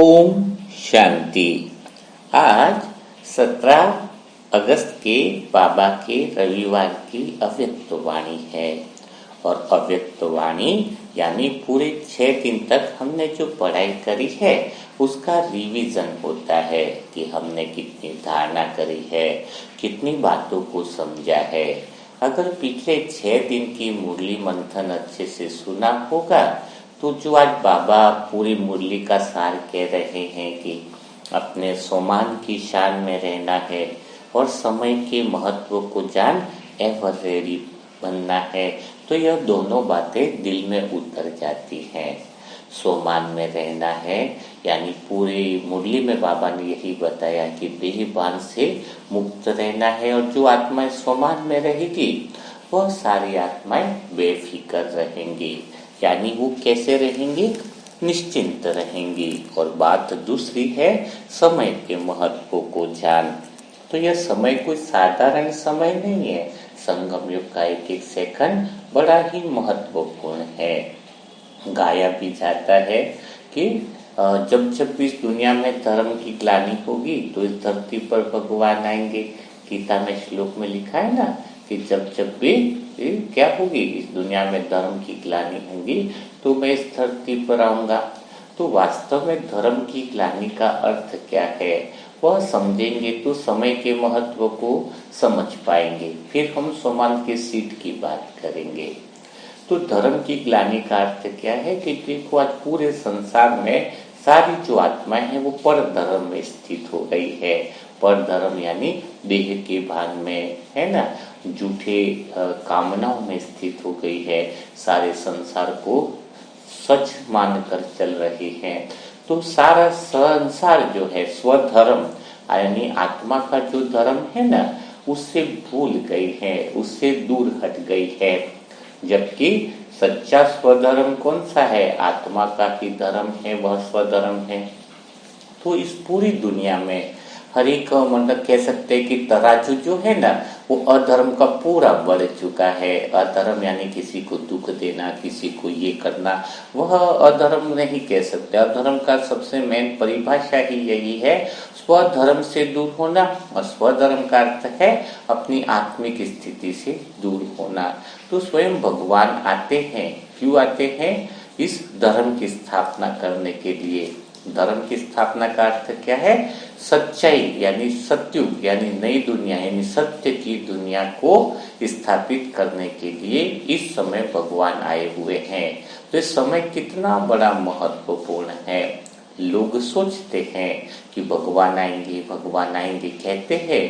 ओम शांति। आज 17 अगस्त के बाबा के रविवार की अव्यक्तवाणी है। और अव्यक्तवाणी यानी पूरे 6 दिन तक हमने जो पढ़ाई करी है उसका रिवीजन होता है कि हमने कितनी धारणा करी है, कितनी बातों को समझा है। अगर पिछले 6 दिन की मुरली मंथन अच्छे से सुना होगा तो जो आज बाबा पूरी मुरली का सार कह रहे हैं कि अपने सोमान की शान में रहना है और समय के महत्व को जान एवर रेडी बनना है, तो यह दोनों बातें दिल में उतर जाती हैं। सोमान में रहना है यानी पूरी मुरली में बाबा ने यही बताया कि देहभान से मुक्त रहना है। और जो आत्माएं सोमान में रहेगी वह सारी आत्माएं बेफिक्र रहेंगी, यानी वो कैसे रहेंगी? निश्चिंत रहेंगी। और बात दूसरी है समय के महत्व को जान। तो यह समय कोई साधारण समय नहीं है। संगम युग का एक एक सेकंड बड़ा ही महत्वपूर्ण है। गाया भी जाता है कि जब जब इस दुनिया में धर्म की ग्लानि होगी तो इस धरती पर भगवान आएंगे। गीता में श्लोक में लिखा है ना कि जब जब भी क्या होगी, इस दुनिया में धर्म की ग्लानि होगी तो मैं इस धरती पर आऊंगा। तो वास्तव में धर्म की ग्लानि का अर्थ क्या है वह समझेंगे तो समय के महत्व को समझ पाएंगे। फिर हम सोमान के सीट की बात करेंगे। तो धर्म की ग्लानि का अर्थ क्या है कि देखो आज पूरे संसार में सारी जो आत्माएं हैं वो पर धर्म में स्थित हो गई है। पर धर्म यानी देह के भान में, है ना, झूठे कामनाओं में स्थित हो गई है। सारे संसार को सच मानकर चल रही है। तो सारा संसार जो है स्वधर्म यानी आत्मा का जो धर्म है ना उससे भूल गई है, उससे दूर हट गई है। जबकि सच्चा स्वधर्म कौन सा है? आत्मा का ही धर्म है, वह स्वधर्म है। तो इस पूरी दुनिया में हर एक मतलब कह सकते हैं कि तराजू जो है ना वो अधर्म का पूरा बढ़ चुका है। अधर्म यानी किसी को दुख देना, किसी को ये करना, वह अधर्म नहीं कह सकते। अधर्म का सबसे मेन परिभाषा ही यही है, स्वधर्म से दूर होना। और स्वधर्म का अर्थ है अपनी आत्मिक स्थिति से दूर होना। तो स्वयं भगवान आते हैं। क्यों आते हैं? इस धर्म की स्थापना करने के लिए। धर्म की स्थापना का अर्थ क्या है? सच्चाई यानी सत्युग यानी नई दुनिया यानी सत्य की दुनिया को स्थापित करने के लिए इस समय भगवान आए हुए हैं। तो इस समय कितना बड़ा महत्वपूर्ण है। लोग सोचते हैं कि भगवान आएंगे कहते हैं,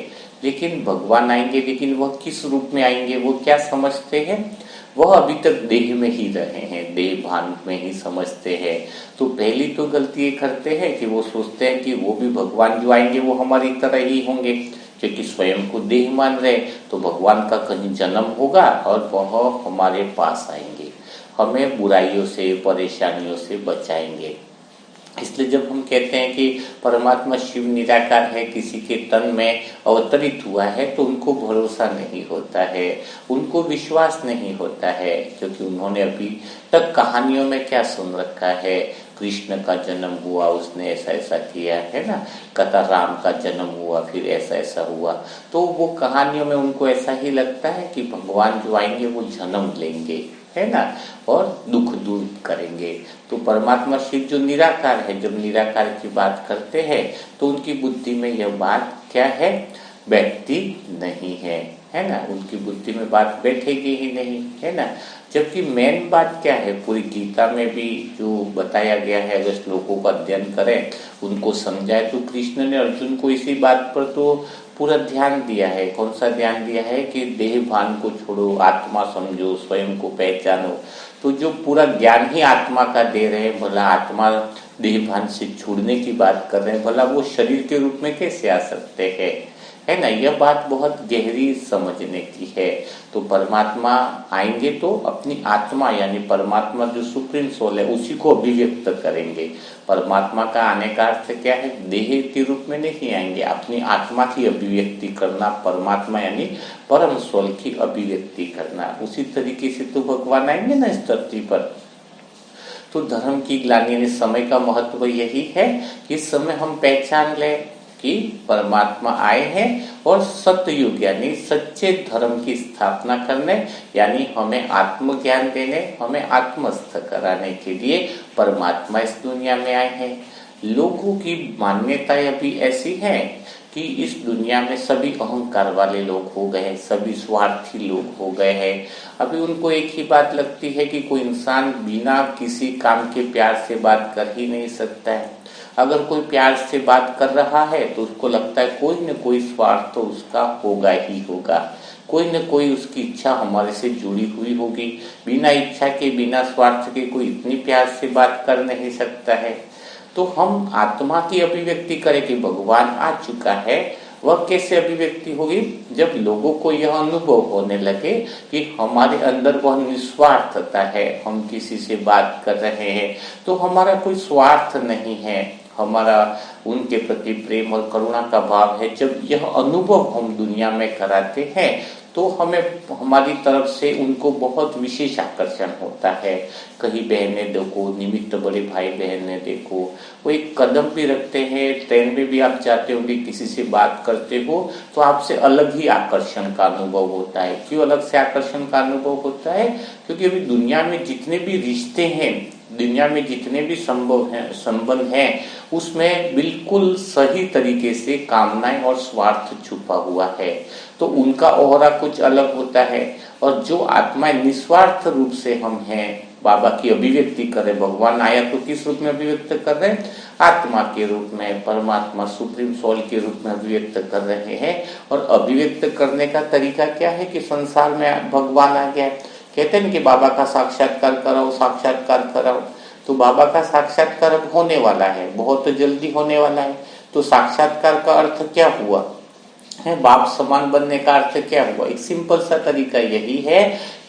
लेकिन भगवान आएंगे लेकिन वह किस रूप में आएंगे वो क्या समझते हैं? वह अभी तक देह में ही रहे हैं, देह भान में ही समझते हैं। तो पहली तो गलती ये करते हैं कि वो सोचते हैं कि वो भी भगवान जो आएंगे वो हमारी तरह ही होंगे, क्योंकि स्वयं को देह मान रहे तो भगवान का कहीं जन्म होगा और वह हमारे पास आएंगे, हमें बुराइयों से परेशानियों से बचाएंगे। इसलिए जब हम कहते हैं कि परमात्मा शिव निराकार है, किसी के तन में अवतरित हुआ है, तो उनको भरोसा नहीं होता है, उनको विश्वास नहीं होता है, क्योंकि उन्होंने अभी तक कहानियों में क्या सुन रखा है? कृष्ण का जन्म हुआ, उसने ऐसा ऐसा किया, है ना, कथा राम का जन्म हुआ, फिर ऐसा ऐसा हुआ। तो वो कहानियों में उनको ऐसा ही लगता है कि भगवान जो आएंगे वो जन्म लेंगे, है ना, और दुख दूर करेंगे। तो परमात्मा शिव जो निराकार है, जब निराकार की बात करते हैं तो उनकी बुद्धि में यह बात क्या है? बैठती नहीं है ना, उनकी बुद्धि में बात बैठेगी ही नहीं, है ना। जबकि मेन बात क्या है? पूरी गीता में भी जो बताया गया है, अगर श्लोकों का अध्ययन करें, उनको समझाए, तो कृष्ण ने अर्जुन को इसी बात पर तो पूरा ध्यान दिया है। कौन सा ध्यान दिया है? कि देह भान को छोड़ो, आत्मा समझो, स्वयं को पहचानो। तो जो पूरा ज्ञान ही आत्मा का दे रहे हैं, भला आत्मा देह भान से छूटने की बात कर रहे हैं, भला वो शरीर के रूप में कैसे आ सकते हैं, है ना। यह बात बहुत गहरी समझने की है। तो परमात्मा आएंगे तो अपनी आत्मा यानी परमात्मा जो सुप्रीम सोल है उसी को अभिव्यक्त करेंगे। परमात्मा का आने का अर्थ क्या है? देह के रूप में नहीं आएंगे, अपनी आत्मा की अभिव्यक्ति करना, परमात्मा यानी परम सोल की अभिव्यक्ति करना। उसी तरीके से तो भगवान आएंगे ना इस धरती पर। तो धर्म की ग्लानि यानी समय का महत्व यही है कि इस समय हम पहचान लें कि परमात्मा आए हैं और सत्ययुग यानी सच्चे धर्म की स्थापना करने यानी हमें आत्मज्ञान देने, हमें आत्मस्थ कराने के लिए परमात्मा इस दुनिया में आए हैं। लोगों की मान्यताएं अभी ऐसी हैं कि इस दुनिया में सभी अहंकार वाले लोग हो गए हैं, सभी स्वार्थी लोग हो गए हैं। अभी उनको एक ही बात लगती है कि कोई इंसान बिना किसी काम के प्यार से बात कर ही नहीं सकता है। अगर कोई प्यार से बात कर रहा है तो उसको लगता है कोई न कोई स्वार्थ तो उसका होगा ही होगा, कोई न कोई उसकी इच्छा हमारे से जुड़ी हुई होगी। बिना इच्छा के, बिना स्वार्थ के कोई इतनी प्यार से बात कर नहीं सकता है। तो हम आत्मा की अभिव्यक्ति करें कि भगवान आ चुका है, वह कैसे अभिव्यक्ति होगी? जब लोगों को यह अनुभव होने लगे कि हमारे अंदर वह निस्वार्थता है, हम किसी से बात कर रहे हैं तो हमारा कोई स्वार्थ नहीं है, हमारा उनके प्रति प्रेम और करुणा का भाव है। जब यह अनुभव हम दुनिया में कराते हैं तो हमें हमारी तरफ से उनको बहुत विशेष आकर्षण होता है। कहीं बहने देखो, निमित्त बड़े भाई बहन ने देखो, वो एक कदम भी रखते हैं, ट्रेन में भी आप जाते होंगे, किसी से बात करते हो तो आपसे अलग ही आकर्षण का अनुभव होता है। क्यों अलग से आकर्षण का अनुभव होता है? क्योंकि अभी दुनिया में जितने भी रिश्ते हैं, दुनिया में जितने भी संबंध हैं, उसमें बिल्कुल सही तरीके से कामनाएं और स्वार्थ छुपा हुआ है। तो उनका ओहरा कुछ अलग होता है। और जो आत्माएं निस्वार्थ रूप से हम हैं, बाबा की अभिव्यक्ति कर रहे, भगवान आया तो किस रूप में अभिव्यक्त कर रहे हैं? आत्मा के रूप में, परमात्मा सुप्रीम सोल के रूप में अभिव्यक्त कर रहे हैं। और अभिव्यक्त करने का तरीका क्या है कि संसार में भगवान आ गया। कहते हैं कि बाबा का साक्षात्कार कराओ, साक्षात्कार कराओ। तो बाबा का साक्षात्कार अब होने वाला है, बहुत जल्दी होने वाला है। तो साक्षात्कार का अर्थ क्या हुआ है? बाप समान बनने का अर्थ क्या हुआ? एक सिंपल सा तरीका यही है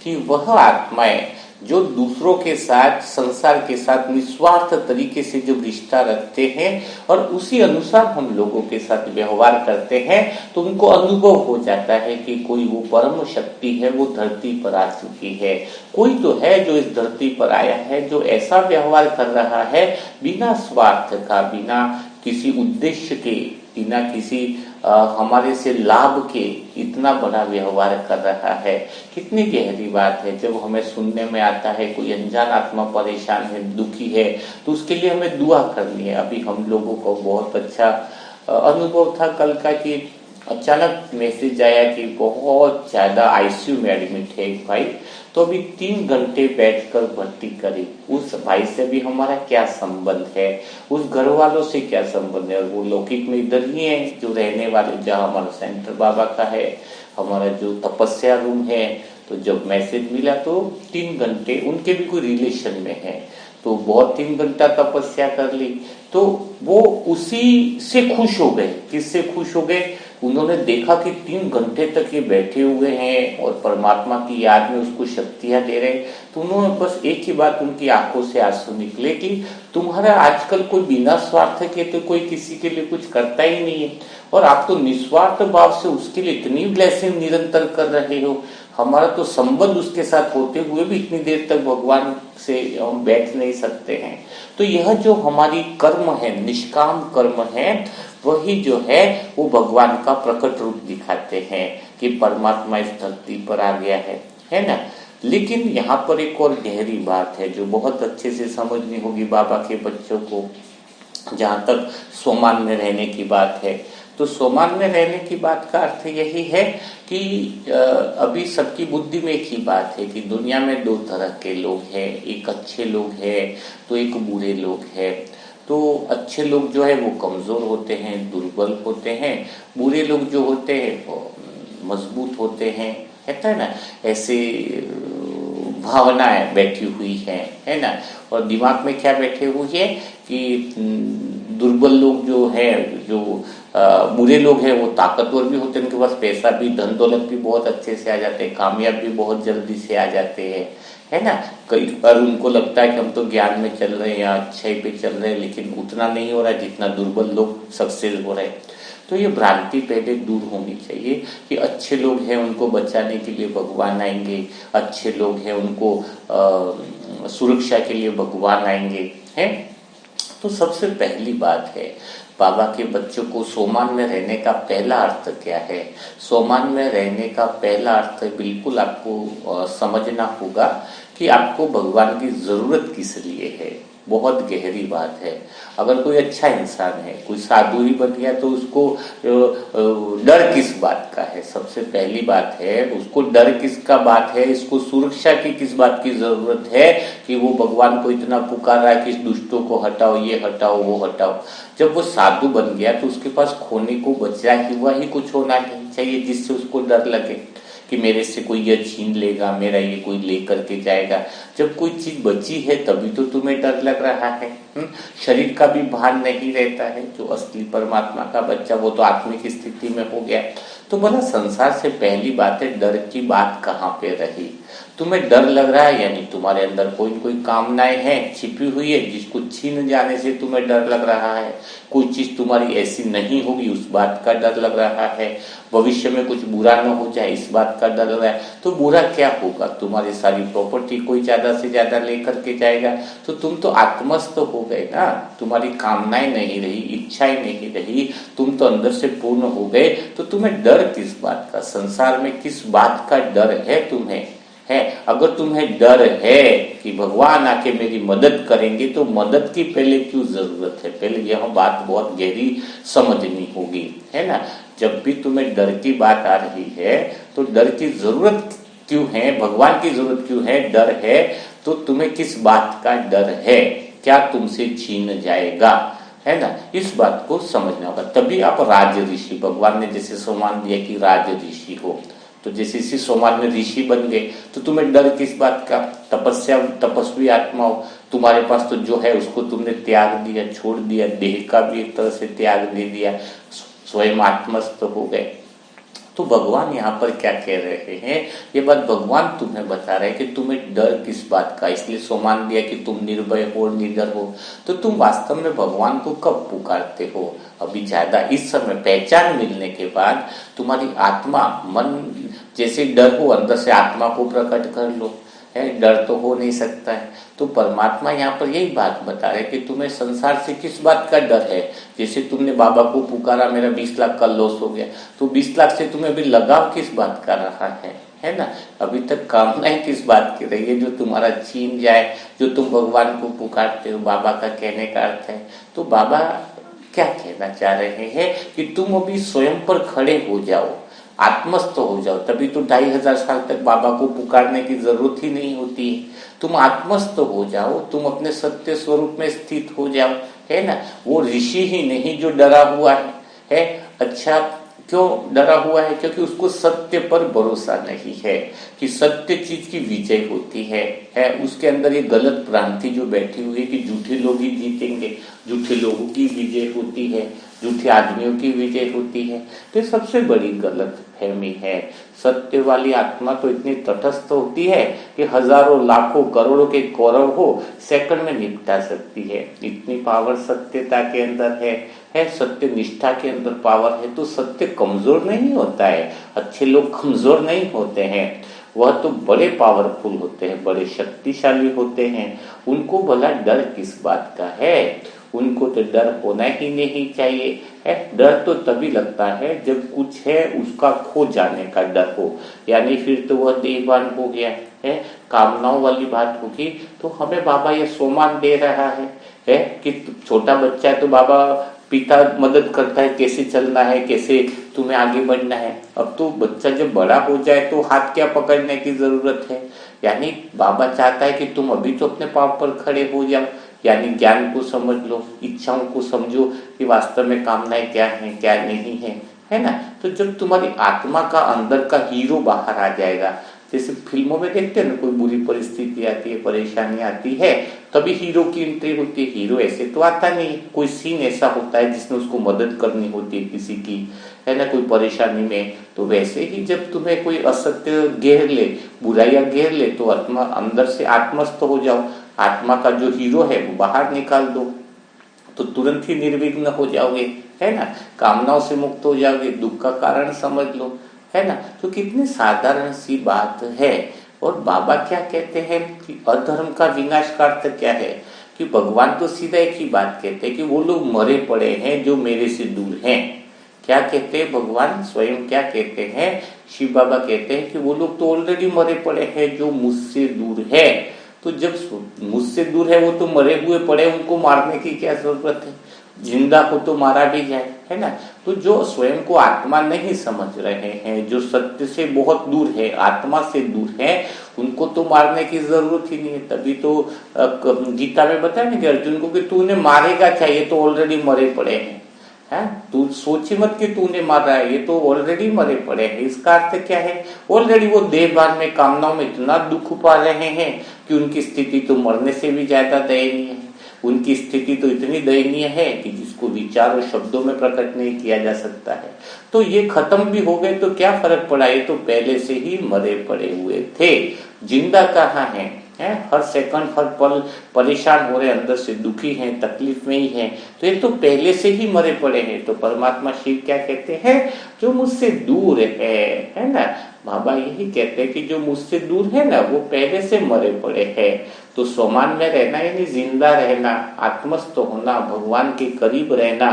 कि वह आत्माएं जो दूसरों के साथ, संसार के साथ निस्वार्थ तरीके से जो रिश्ता रखते हैं और उसी अनुसार हम लोगों के साथ व्यवहार करते हैं, तो उनको अनुभव हो जाता है कि कोई वो परम शक्ति है, वो धरती पर आ चुकी है। कोई तो है जो इस धरती पर आया है, जो ऐसा व्यवहार कर रहा है बिना स्वार्थ का, बिना किसी उद्देश्य के, बिना किसी हमारे से लाभ के इतना बड़ा व्यवहार कर रहा है। कितनी गहरी बात है। जब हमें सुनने में आता है कोई अनजान आत्मा परेशान है, दुखी है, तो उसके लिए हमें दुआ करनी है। अभी हम लोगों को बहुत अच्छा अनुभव था कल का कि अचानक मैसेज आया कि बहुत ज्यादा आईसीयू में एडमिट है एक भाई, तो अभी 3 घंटे बैठकर भर्ती करी। उस भाई से भी हमारा क्या संबंध है, उस घर वालों से क्या संबंध है? और वो लौकिक में इधर ही है जो रहने वाले, जहाँ हमारा सेंटर बाबा का है, हमारा जो तपस्या रूम है। तो जब मैसेज मिला तो 3 घंटे उनके भी कोई रिलेशन में है, तो बहुत 3 घंटा तपस्या कर ली। तो वो उसी से खुश हो गए। किससे खुश हो गए? उन्होंने देखा कि 3 घंटे तक ये बैठे हुए हैं और परमात्मा की याद में उसको शक्तियां दे रहे हैं। तो उन्होंने बस एक ही बात, उनकी आंखों से आंसू निकले कि तुम्हारा आजकल कोई बिना स्वार्थ के तो कोई किसी के लिए कुछ करता ही नहीं है, और आप तो निस्वार्थ भाव से उसके लिए इतनी ब्लेसिंग निरंतर कर रहे हो। हमारा तो संबंध उसके साथ होते हुए भी इतनी देर तक भगवान से हम बैठ नहीं सकते हैं। तो यह जो हमारी कर्म है, निष्काम कर्म है, वही जो है वो भगवान का प्रकट रूप दिखाते हैं कि परमात्मा इस धरती पर आ गया है ना। लेकिन यहाँ पर एक और गहरी बात है जो बहुत अच्छे से समझनी होगी बाबा के बच्चों को। जहाँ तक सोमान्य रहने की बात है, तो सोमान्य रहने की बात का अर्थ यही है कि अभी सबकी बुद्धि में एक ही बात है कि दुनिया में 2 तरह के लोग हैं, एक अच्छे लोग हैं तो एक बुरे लोग हैं। तो अच्छे लोग जो है वो कमजोर होते हैं, दुर्बल होते हैं। बुरे लोग जो होते हैं वो मजबूत होते हैं, कहता है ना, ऐसे भावनाएं बैठी हुई है ना। और दिमाग में क्या बैठे हुए है कि दुर्बल लोग जो है, जो बुरे लोग हैं, वो ताकतवर भी होते हैं, उनके पास पैसा भी, धन दौलत भी बहुत अच्छे से आ जाते हैं, कामयाब भी बहुत जल्दी से आ जाते हैं, है ना। कई बार उनको लगता है कि हम तो ज्ञान में चल रहे हैं या अच्छाई पे चल रहे हैं, लेकिन उतना नहीं हो रहा है जितना दुर्बल लोग सक्सेस हो रहे हैं। तो ये भ्रांति पहले दूर होनी चाहिए कि अच्छे लोग हैं उनको बचाने के लिए भगवान आएंगे, अच्छे लोग हैं उनको सुरक्षा के लिए भगवान आएंगे, हैं। तो सबसे पहली बात है, बाबा के बच्चों को सोमान में रहने का पहला अर्थ क्या है? सोमान में रहने का पहला अर्थ बिल्कुल आपको समझना होगा कि आपको भगवान की जरूरत किस लिए है। बहुत गहरी बात है। अगर कोई अच्छा इंसान है, कोई साधु ही बन गया, तो उसको डर किस बात का है? सबसे पहली बात है, उसको डर किसका बात है, इसको सुरक्षा की किस बात की जरूरत है कि वो भगवान को इतना पुकार रहा है कि इस दुष्टों को हटाओ, ये हटाओ, वो हटाओ। जब वो साधु बन गया तो उसके पास खोने को बचा हुआ ही कुछ होना नहीं चाहिए जिससे उसको डर लगे कि मेरे से कोई ये छीन लेगा, मेरा ये कोई लेकर के जाएगा। जब कोई चीज बची है तभी तो तुम्हें डर लग रहा है। शरीर का भी भान नहीं रहता है। जो असली परमात्मा का बच्चा वो तो आत्मिक स्थिति में हो गया। तो बोला संसार से पहली बात है, डर की बात कहाँ पे रही? तुम्हें डर लग रहा है यानी तुम्हारे अंदर कोई न कोई कामनाएं हैं छिपी हुई है जिसको छीन जाने से तुम्हें डर लग रहा है। कोई चीज तुम्हारी ऐसी नहीं होगी उस बात का डर लग रहा है। भविष्य में कुछ बुरा न हो जाए इस बात का डर लग रहा है। तो बुरा क्या होगा? तुम्हारी सारी प्रॉपर्टी कोई ज्यादा से ज्यादा लेकर के जाएगा। तो तुम तो आत्मस्थ हो गए ना। तुम्हारी कामनाएं नहीं रही, इच्छाएं नहीं रही, तुम तो अंदर से पूर्ण हो गए। तो तुम्हें डर किस बात का? संसार में किस बात का डर है तुम्हें? है अगर तुम्हें डर है कि भगवान आके मेरी मदद करेंगे तो मदद की पहले क्यों जरूरत है? पहले यह बात बहुत गहरी समझनी होगी, है ना। जब भी तुम्हें डर की बात आ रही है तो डर की जरूरत क्यों है, भगवान की जरूरत क्यों है? डर है तो तुम्हें किस बात का डर है? क्या तुमसे छीन जाएगा, है ना। इस बात को समझना होगा। तभी आप राज ऋषि, भगवान ने जैसे सम्मान दिया कि राज ऋषि हो, तो जैसे इसी सोमान में ऋषि बन गए तो तुम्हें डर किस बात का? तपस्वी आत्मा हो, तुम्हारे पास तो जो है उसको तुमने त्याग दिया, छोड़ दिया, देह का भी एक तरह से त्याग दे दिया, स्वयं आत्मस्थ हो गए। तो भगवान यहाँ पर क्या कह रहे हैं? ये बात भगवान तुम्हें बता रहे हैं कि तुम्हें डर किस बात का। इसलिए सोमान दिया कि तुम निर्भय हो, निडर हो। तो तुम वास्तव में भगवान को कब पुकारते हो? अभी ज्यादा इस समय पहचान मिलने के बाद तुम्हारी आत्मा, मन जैसे डर हो अंदर से आत्मा को प्रकट कर लो, है। डर तो हो नहीं सकता है। तो परमात्मा यहाँ पर यही बात बता रहे कि तुम्हें संसार से किस बात का डर है। जैसे तुमने बाबा को पुकारा, मेरा 20 लाख का लॉस हो गया, तो 20 लाख से तुम्हें अभी लगाव किस बात का रहा है ना। अभी तक कामनाएं किस बात की रही है जो तुम्हारा छीन जाए, जो तुम भगवान को पुकारते हो। बाबा का कहने का अर्थ है, तो बाबा क्या कहना चाह रहे हैं कि तुम अभी स्वयं पर खड़े हो जाओ, आत्मस्थ हो जाओ। तभी तो 2500 साल तक बाबा को पुकारने की जरूरत ही नहीं होती है। तुम आत्मस्थ हो जाओ, तुम अपने सत्य स्वरूप में स्थित हो जाओ, है ना। वो ऋषि ही नहीं जो डरा हुआ है। अच्छा, क्यों डरा हुआ है? क्योंकि उसको सत्य पर भरोसा नहीं है कि सत्य चीज की विजय होती है। उसके अंदर ये गलत भ्रांति जो बैठी हुई है कि झूठे लोग ही जीतेंगे, झूठे लोगों की विजय होती है, झूठे आदमियों की विजय होती है। तो सबसे बड़ी गलत फहमी है। सत्य वाली आत्मा तो इतनी तटस्थ होती है कि हजारों, लाखों, करोड़ों के कौरव हो सेकंड में निपटा सकती है। इतनी पावर सत्यता के अंदर है। सत्य निष्ठा के अंदर पावर है। तो सत्य कमजोर नहीं होता है, अच्छे लोग कमजोर नहीं होते हैं। वह तो बड़े पावरफुल होते हैं, बड़े शक्तिशाली होते हैं। उनको भला डर किस बात का है? उनको तो डर होना ही नहीं चाहिए। डर तो तभी लगता है जब कुछ है उसका खो जाने का डर हो, यानी फिर तो वह देहवान हो गया है। कामनाओं वाली बात होगी तो हमें बाबा ये सोमान दे रहा है कि छोटा बच्चा है तो बाबा पिता मदद करता है कैसे चलना है, कैसे तुम्हें आगे बढ़ना है। अब तो बच्चा जब बड़ा हो जाए तो हाथ क्या पकड़ने की जरूरत है। यानी बाबा चाहता है कि तुम अभी तो अपने पांव पर खड़े हो जाओ, यानी ज्ञान को समझ लो, इच्छाओं को समझो कि वास्तव में कामनाएं क्या है, क्या नहीं है ना। तो जब तुम्हारी आत्मा का अंदर का हीरो बाहर आ जाएगा, जैसे फिल्मों में देखते हैं ना, कोई बुरी परिस्थिति आती है, परेशानी आती है, तभी हीरो की एंट्री होती है। हीरो ऐसे तो आता नहीं, कोई सीन ऐसा होता है जिसमें उसको मदद करनी होती है किसी की, है ना, कोई परेशानी में। तो वैसे ही जब तुम्हें कोई असत्य घेर ले, बुराइयां घेर ले, तो आत्मा अंदर से आत्मस्थ हो जाओ, आत्मा का जो हीरो है वो बाहर निकाल दो। तो तुरंत ही निर्विघ्न हो जाओगे, है ना। कामनाओं से मुक्त हो जाओगे, दुख का कारण समझ लो, है ना। तो कितनी साधारण सी बात है। और बाबा क्या कहते हैं कि अधर्म का विनाश का अर्थ क्या है, कि भगवान तो सीधा एक ही बात कहते हैं कि वो लोग मरे पड़े हैं जो मेरे से दूर हैं। क्या कहते हैं भगवान स्वयं, क्या कहते हैं शिव बाबा, कहते हैं कि वो लोग तो ऑलरेडी मरे पड़े हैं जो मुझसे दूर है। तो जब मुझसे दूर है वो तो मरे हुए पड़े, उनको मारने की क्या जरूरत है, जिंदा को तो मारा भी जाए, है ना। तो जो स्वयं को आत्मा नहीं समझ रहे हैं, जो सत्य से बहुत दूर है, आत्मा से दूर है, उनको तो मारने की जरूरत ही नहीं है। तभी तो गीता में बताया ना कि अर्जुन को कि तूने मारेगा क्या, ये तो ऑलरेडी मरे पड़े हैं, है। तू सोची मत कि तूने मारा है, ये तो ऑलरेडी मरे पड़े हैं। इसका अर्थ क्या है, ऑलरेडी वो देहभान में कामनाओं में इतना दुख पा रहे हैं कि उनकी स्थिति तो मरने से भी ज्यादा दयनीय है। उनकी स्थिति तो इतनी दयनीय है कि जिसको विचार और शब्दों में प्रकट नहीं किया जा सकता है। तो ये खत्म भी हो गए तो क्या फर्क पड़ा, ये तो पहले से ही मरे पड़े हुए थे। जिंदा कहाँ है, हर सेकंड हर पल परेशान हो रहे, अंदर से दुखी हैं, तकलीफ में ही हैं। तो ये तो पहले से ही मरे पड़े हैं। तो परमात्मा शिव क्या कहते हैं, जो मुझसे दूर है ना। बाबा यही कहते हैं कि जो मुझसे दूर है ना वो पहले से मरे पड़े हैं। तो स्वमान में रहना यानी जिंदा रहना, आत्मस्थ होना, भगवान के करीब रहना।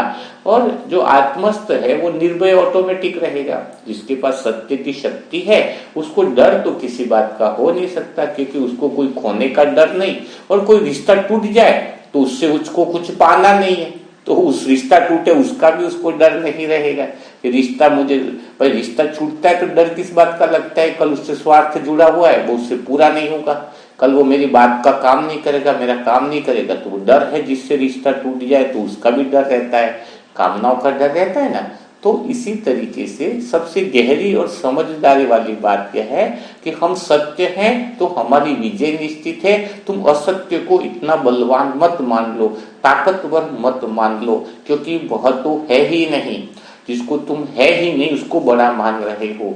और जो आत्मस्थ है वो निर्भय ऑटोमेटिक रहेगा। जिसके पास सत्य की शक्ति है उसको डर तो किसी बात का हो नहीं सकता, क्योंकि उसको कोई खोने का डर नहीं। और कोई रिश्ता टूट जाए तो उससे उसको कुछ पाना नहीं है, तो उस रिश्ता टूटे उसका भी उसको डर नहीं रहेगा कि रिश्ता मुझे, भाई रिश्ता छूटता है तो डर किस बात का लगता है, कल उससे स्वार्थ जुड़ा हुआ है वो उससे पूरा नहीं होगा, कल वो मेरी बात का काम नहीं करेगा, मेरा काम नहीं करेगा, तो वो डर है। जिससे रिश्ता टूट जाए तो उसका भी डर रहता है, कामनाओं का डर रहता है ना। तो इसी तरीके से सबसे गहरी और समझदारी वाली बात यह है कि हम सत्य हैं तो हमारी विजय निश्चित है। तुम असत्य को इतना बलवान मत मान लो, ताकतवर मत मान लो, क्योंकि वह तो है ही नहीं। जिसको तुम है ही नहीं उसको बड़ा मान रहे हो।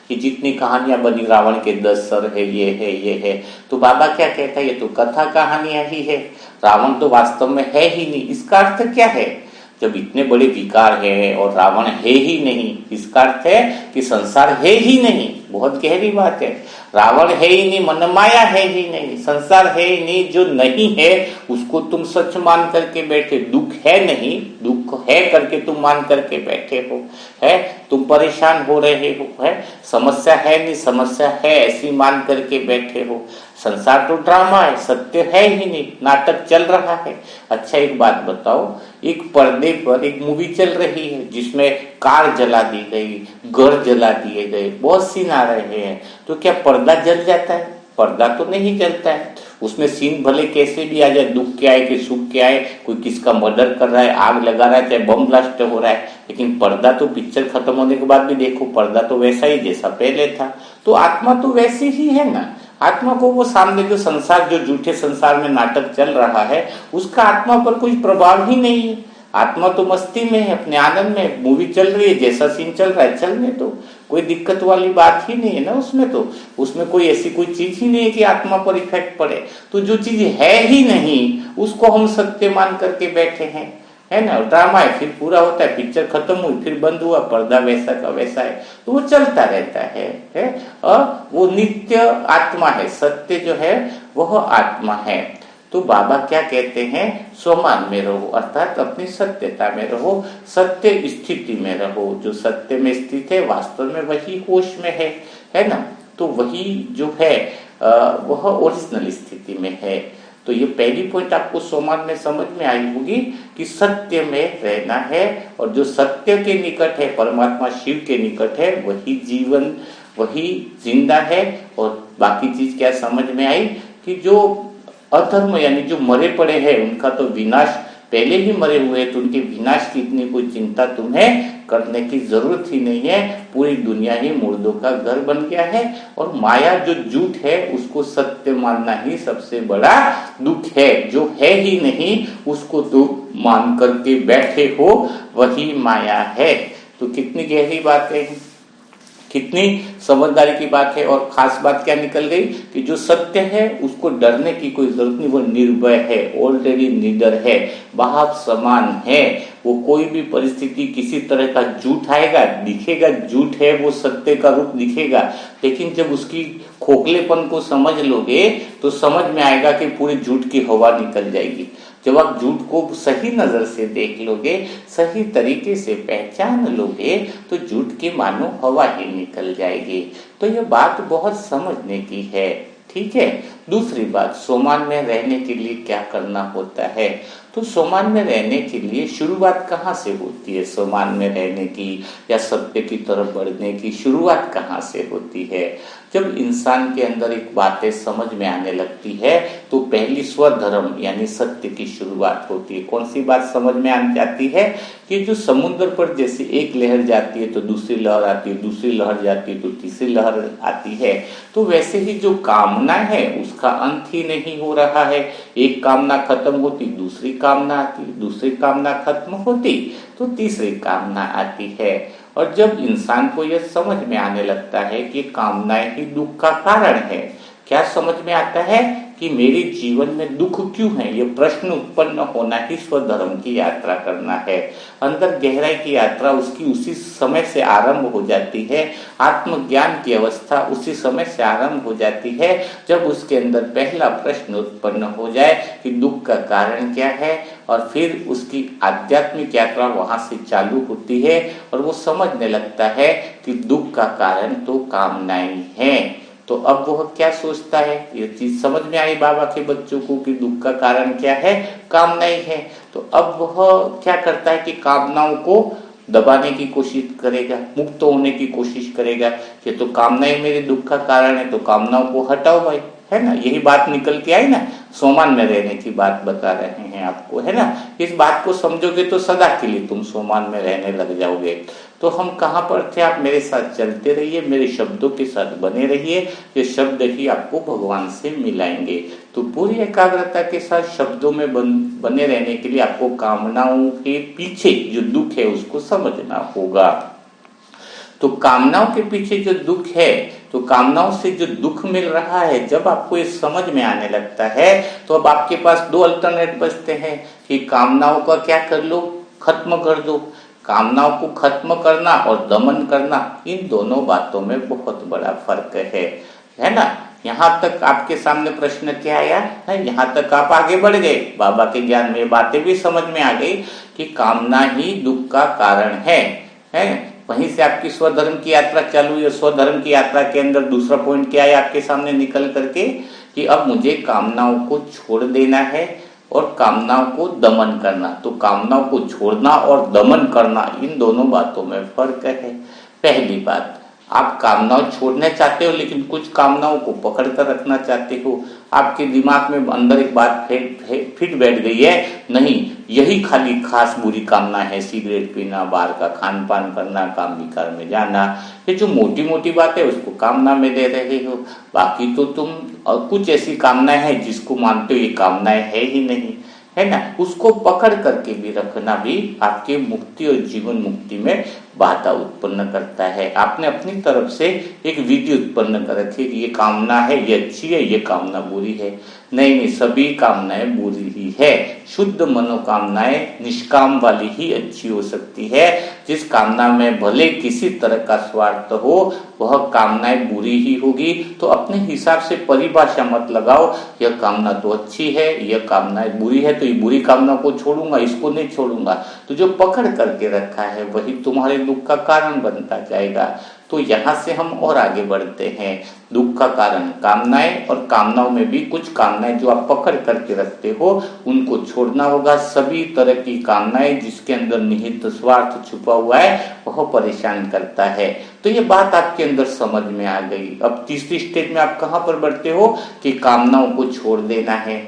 कि जितनी कहानियां बनी, रावण के 10 सर है, ये है। तो बाबा क्या कहता है, ये तो कथा कहानियां ही है, रावण तो वास्तव में है ही नहीं। इसका अर्थ क्या है, जब इतने बड़े विकार है और रावण है ही नहीं, इसका अर्थ है कि संसार है ही नहीं। बहुत गहरी बात है। रावण है ही नहीं, मनमाया है ही नहीं, संसार है ही नहीं। जो नहीं है उसको तुम सच मान करके बैठे, दुख है नहीं, दुख है करके तुम मान करके बैठे हो, है। तुम परेशान हो रहे हो, है। समस्या है नहीं, समस्या है ऐसी मान करके बैठे हो। संसार तो ड्रामा है, सत्य है ही नहीं, नाटक चल रहा है। अच्छा एक बात बताओ, एक पर्दे पर एक मूवी चल रही है जिसमें कार जला दी गई, घर जला दिए गए, बहुत सीन आ रहे हैं, तो क्या पर्दा जल जाता है? पर्दा तो नहीं जलता है। उसमें सीन भले कैसे भी आ जाए, दुख के आए कि सुख के आए, कोई किसका मर्डर कर रहा है, आग लगा रहा है, चाहे बम ब्लास्ट हो रहा है, लेकिन पर्दा तो पिक्चर खत्म होने के बाद भी देखो, पर्दा तो वैसा ही जैसा पहले था। तो आत्मा तो वैसी ही है ना। आत्मा को वो सामने जो संसार, जो झूठे संसार में नाटक चल रहा है, उसका आत्मा पर कोई प्रभाव ही नहीं है। आत्मा तो मस्ती में है, अपने आनंद में, मूवी चल रही है, जैसा सीन चल रहा है चलने तो, कोई दिक्कत वाली बात ही नहीं है ना उसमें। तो उसमें कोई ऐसी कोई चीज ही नहीं है कि आत्मा पर इफेक्ट पड़े। तो जो चीज है ही नहीं उसको हम सत्य मान करके बैठे हैं, है ना। ड्रामा है, फिर पूरा होता है, पिक्चर खत्म हुई, फिर बंद हुआ, पर्दा वैसा का वैसा है, तो वो चलता रहता है। और वो नित्य आत्मा है, सत्य जो है वह आत्मा है। तो बाबा क्या कहते हैं, स्वमान में रहो, अर्थात अपनी सत्यता में रहो, सत्य स्थिति में रहो। जो सत्य में स्थित है वास्तव में वही होश में है ना। तो वही जो है वह ओरिजिनल स्थिति में है। तो ये पहली पॉइंट आपको स्वमान में समझ में आई होगी कि सत्य में रहना है, और जो सत्य के निकट है, परमात्मा शिव के निकट है, वही जीवन, वही जिंदा है। और बाकी चीज क्या समझ में आई कि जो अधर्म यानी जो मरे पड़े हैं उनका तो विनाश, पहले ही मरे हुए, तो उनके विनाश की इतनी कोई चिंता तुम्हें करने की जरूरत ही नहीं है। पूरी दुनिया ही मुर्दों का घर बन गया है, और माया जो झूठ है उसको सत्य मानना ही सबसे बड़ा दुख है। जो है ही नहीं उसको तुम मान करके बैठे हो, वही माया है। तो कितनी गहरी बातें हैं। कितनी समझदारी की बात है। और खास बात क्या निकल गई कि जो सत्य है उसको डरने की कोई जरूरत नहीं, वो निर्भय है, ऑलरेडी निडर है, बाप समान है। वो कोई भी परिस्थिति किसी तरह का झूठ आएगा, दिखेगा झूठ है, वो सत्य का रूप दिखेगा, लेकिन जब उसकी खोखलेपन को समझ लोगे तो समझ में आएगा कि पूरी झूठ की हवा निकल जाएगी। जब आप झूठ को सही नजर से देख लोगे, सही तरीके से पहचान लोगे, तो झूठ की मानो हवा ही निकल जाएगी। तो ये बात बहुत समझने की है, ठीक है। दूसरी बात, सोमान में रहने के लिए क्या करना होता है। तो सोमान में रहने के लिए शुरुआत कहाँ से होती है? सोमान में रहने की या सत्य की तरफ बढ़ने की शुरुआत कहाँ से होती है? जब इंसान के अंदर एक बातें समझ में आने लगती है तो पहली स्वधर्म यानी सत्य की शुरुआत होती है। कौन सी बात समझ में आ जाती है कि जो समुद्र पर जैसे एक लहर जाती है तो दूसरी लहर आती है, दूसरी लहर जाती है तो तीसरी लहर आती है, तो वैसे ही जो कामना है उसका अंत ही नहीं हो रहा है। एक कामना खत्म होती, दूसरी कामना आती, दूसरी कामना खत्म होती तो तीसरी कामना आती है। और जब इंसान को यह समझ में आने लगता है कि कामनाएं ही दुख का कारण है, क्या समझ में आता है कि मेरे जीवन में दुख क्यों है, ये प्रश्न उत्पन्न होना ही स्वधर्म की यात्रा करना है। अंदर गहराई की यात्रा उसकी उसी समय से आरंभ हो जाती है। आत्मज्ञान की अवस्था उसी समय से आरंभ हो जाती है जब उसके अंदर पहला प्रश्न उत्पन्न हो जाए कि दुख का कारण क्या है, और फिर उसकी आध्यात्मिक यात्रा वहां से चालू होती है और वो समझने लगता है कि दुख का कारण तो कामनाएं हैं। तो अब वह क्या सोचता है, ये चीज समझ में आई बाबा के बच्चों को कि दुख का कारण क्या है, कामनाएं है। तो अब वह क्या करता है कि कामनाओं को दबाने की कोशिश करेगा, मुक्त होने की कोशिश करेगा। ये तो कामनाएं मेरे दुख का कारण है, तो कामनाओं को हटाओ भाई, है ना। यही बात निकल के आई ना, सोमान में रहने की बात बता रहे हैं आपको, है ना। इस बात को समझोगे तो सदा के लिए तुम सोमान में रहने लग जाओगे। तो हम कहाँ पर थे, आप मेरे साथ चलते रहिए, मेरे शब्दों के साथ बने रहिए, ये शब्द ही आपको भगवान से मिलाएंगे। तो पूरी एकाग्रता के साथ शब्दों में बने रहने के लिए आपको कामनाओं के पीछे जो दुख है उसको समझना होगा। तो कामनाओं के पीछे जो दुख है, तो कामनाओं से जो दुख मिल रहा है, जब आपको ये समझ में आने लगता है तो अब आपके पास दो अल्टरनेट बचते हैं कि कामनाओं का क्या कर लो, खत्म कर दो। कामनाओं को खत्म करना और दमन करना, इन दोनों बातों में बहुत बड़ा फर्क है ना। यहाँ तक आपके सामने प्रश्न क्या आया है, यहाँ तक आप आगे बढ़ गए, बाबा के ज्ञान में बातें भी समझ में आ गई कि कामना ही दुख का कारण है। वहीं से आपकी स्वधर्म की यात्रा चालू हुई। स्वधर्म की यात्रा के अंदर दूसरा पॉइंट क्या है आपके सामने निकल करके कि अब मुझे कामनाओं को छोड़ देना है और कामनाओं को दमन करना। तो कामनाओं को छोड़ना और दमन करना, इन दोनों बातों में फर्क है। पहली बात, आप कामनाओं छोड़ना चाहते हो लेकिन कुछ कामनाओं को पकड़ कर रखना चाहते हो। आपके दिमाग में अंदर एक बात फिट बैठ गई है, नहीं यही खाली खास बुरी कामना है, सिगरेट पीना, बाहर का खान पान करना, काम विकार में जाना, ये जो मोटी मोटी बात है उसको कामना में दे रहे हो। बाकी तो तुम और कुछ ऐसी कामनाएं हैं जिसको मानते हो ये कामनाएं है ही नहीं, है ना। उसको पकड़ करके भी रखना भी आपके मुक्ति और जीवन मुक्ति में बाधा उत्पन्न करता है। आपने अपनी तरफ से एक विधि उत्पन्न कर रखी है कि ये कामना है, ये अच्छी है, ये कामना बुरी है। नहीं, सभी कामनाएं बुरी ही है। शुद्ध मनोकामनाएं निष्काम वाली ही अच्छी हो सकती है। जिस कामना में भले किसी तरह का स्वार्थ हो, वह कामनाएं बुरी ही होगी। तो अपने हिसाब से परिभाषा मत लगाओ, यह कामना तो अच्छी है, यह कामनाएं बुरी है, तो ये बुरी कामना को छोड़ूंगा, इसको नहीं छोड़ूंगा। तो जो पकड़ करके रखा है वही तुम्हारे दुख का कारण बनता जाएगा। तो यहाँ से हम और आगे बढ़ते हैं। दुख का कारण कामनाएं, और कामनाओं में भी कुछ कामनाएं जो आप पकड़ करके रखते हो उनको छोड़ना होगा। सभी तरह की कामनाएं जिसके अंदर निहित स्वार्थ छुपा हुआ है वह परेशान करता है। तो ये बात आपके अंदर समझ में आ गई। अब तीसरी स्टेज में आप कहाँ पर बढ़ते हो कि कामनाओं को छोड़ देना है,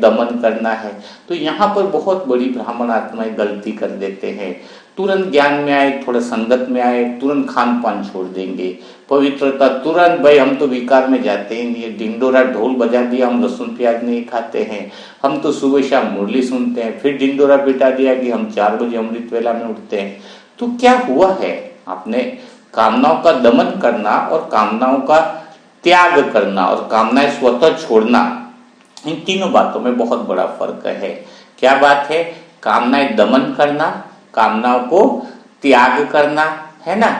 दमन करना है। तो यहाँ पर बहुत बड़ी ब्राह्मण आत्माएं गलती कर देते हैं। तुरंत ज्ञान में आए, थोड़ा संगत में आए, तुरंत खान पान छोड़ देंगे, पवित्रता तुरंत, भाई हम तो विकार में जाते ही नहीं, डिंडोरा ढोल बजा दिया, हम लहसुन प्याज नहीं खाते हैं, हम तो सुबह शाम मुरली सुनते हैं, फिर डिंडोरा पिटा दिया कि हम 4 बजे अमृत वेला में उठते हैं। तो क्या हुआ है, आपने कामनाओं का दमन करना और कामनाओं का त्याग करना और कामनाएं स्वतः छोड़ना, इन तीनों बातों में बहुत बड़ा फर्क है। क्या बात है? कामनाएं दमन करना, कामनाओं को त्याग करना, है ना,